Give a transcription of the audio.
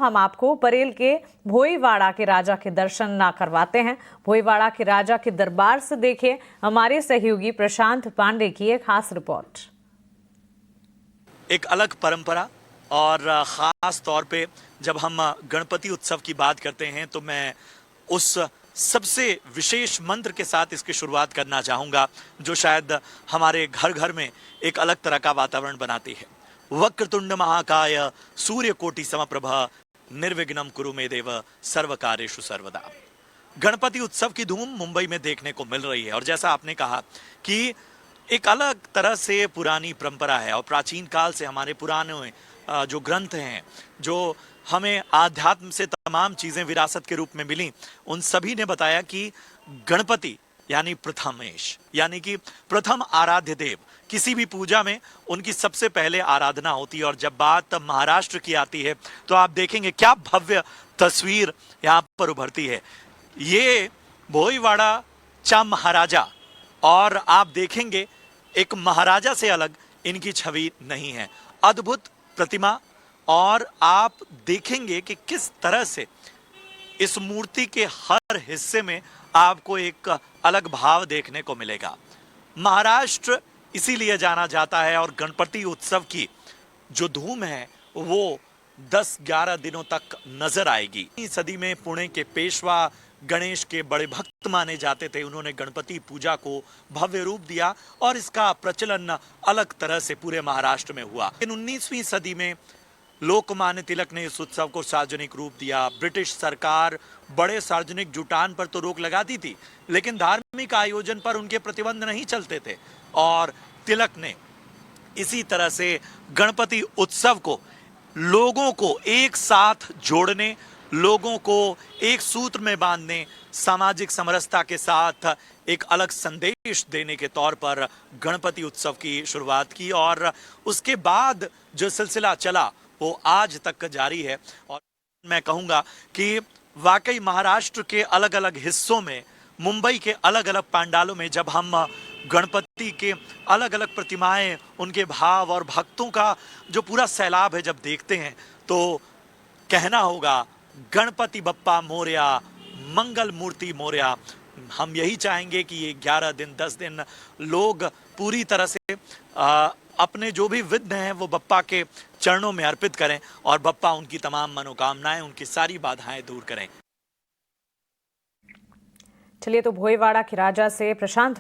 हम आपको बरेल के भोईवाड़ा के राजा के दर्शन ना करवाते हैं। भोईवाड़ा के राजा के दरबार से देखिए हमारे सहयोगी प्रशांत पांडे की एक खास रिपोर्ट। एक अलग परंपरा और खास तौर पे जब हम गणपति उत्सव की बात करते हैं तो मैं उस सबसे विशेष मंत्र के साथ इसकी शुरुआत करना चाहूँगा जो शायद हमारे घर घर में एक अलग तरह का वातावरण बनाती है। वक्रतुंड महाकाय सूर्यकोटि समप्रभ निर्विघ्नं कुरु मे देव सर्वकार्येषु सर्वदा। गणपति उत्सव की धूम मुंबई में देखने को मिल रही है और जैसा आपने कहा कि एक अलग तरह से पुरानी परंपरा है और प्राचीन काल से हमारे पुराने जो ग्रंथ हैं, जो हमें आध्यात्म से तमाम चीजें विरासत के रूप में मिली, उन सभी ने बताया कि गणपति यानी प्रथमेश, यानी कि प्रथम आराध्य देव। किसी भी पूजा में उनकी सबसे पहले आराधना होती है और जब बात महाराष्ट्र की आती है तो आप देखेंगे क्या भव्य तस्वीर यहाँ पर उभरती है। ये भोईवाड़ा चा महाराजा, और आप देखेंगे एक महाराजा से अलग इनकी छवि नहीं है। अद्भुत प्रतिमा, और आप देखेंगे कि किस तरह से इस मूर्ति के हर हिस्से में आपको एक अलग भाव देखने को मिलेगा। महाराष्ट्र इसीलिए जाना जाता है और गणपति उत्सव की जो धूम है वो 10-11 दिनों तक नजर आएगी। इस सदी में पुणे के पेशवा गणेश के बड़े भक्त माने जाते थे। उन्होंने गणपति पूजा को भव्य रूप दिया और इसका प्रचलन अलग तरह से पूरे महाराष्ट्र में हुआ। 19वीं सदी में लोकमान्य तिलक ने इस उत्सव को सार्वजनिक रूप दिया। ब्रिटिश सरकार बड़े सार्वजनिक जुटान पर तो रोक लगाती थी, लेकिन धार्मिक आयोजन पर उनके प्रतिबंध नहीं चलते थे और तिलक ने इसी तरह से गणपति उत्सव को लोगों को एक साथ जोड़ने, लोगों को एक सूत्र में बांधने, सामाजिक समरसता के साथ एक अलग संदेश देने के तौर पर गणपति उत्सव की शुरुआत की और उसके बाद जो सिलसिला चला वो आज तक जारी है। और मैं कहूँगा कि वाकई महाराष्ट्र के अलग अलग हिस्सों में, मुंबई के अलग अलग पंडालों में जब हम गणपति के अलग अलग प्रतिमाएं, उनके भाव और भक्तों का जो पूरा सैलाब है जब देखते हैं तो कहना होगा गणपति बप्पा मोरया, मंगल मूर्ति मोरया। हम यही चाहेंगे कि ये 11 दिन 10 दिन लोग पूरी तरह से अपने जो भी विघ्न हैं वो बप्पा के चरणों में अर्पित करें और बप्पा उनकी तमाम मनोकामनाएं, उनकी सारी बाधाएं दूर करें। चलिए, तो भोईवाड़ा के राजा से प्रशांत